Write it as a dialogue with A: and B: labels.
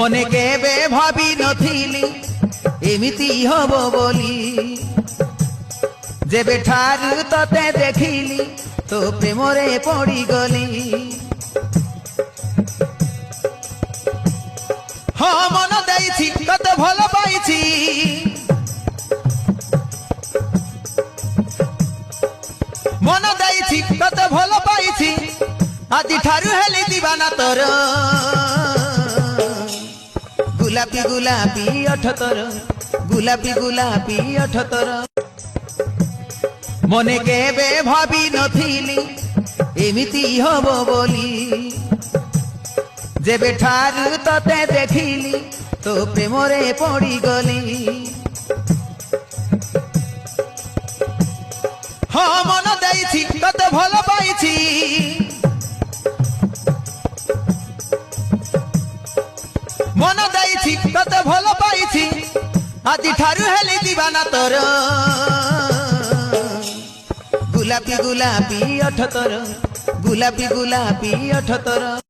A: মনে কেবে ভাবি নথিলি এমিতি হব বলি যেবে ঠারু ততে দেখিলি তো প্রেমরে পড়ি গলি হ্যাঁ মন দেইছি কত ভাল পাইছি মন দেইছি কত ভাল পাইছি আদি ঠারু হেলি দিবানা তোর গুলাপি গুলাপি ওঠ তোর গুলাপি গুলাপি ওঠ তোর মনে কেবে ভাবি নথিলি এমিতি হব বলি যেবে ঠারু ততে দেখিলি তো প্রেমরে পড়ি গলি হ্যাঁ মন দেইছি কত ভাল পাইছি মন দেইছি কত ভাল পাইছি আদি ঠারু হেলি দিবানা তোর গুলাপি গুলাপি ওঠ তোর গুলাপি গুলাপি ওঠ তোর।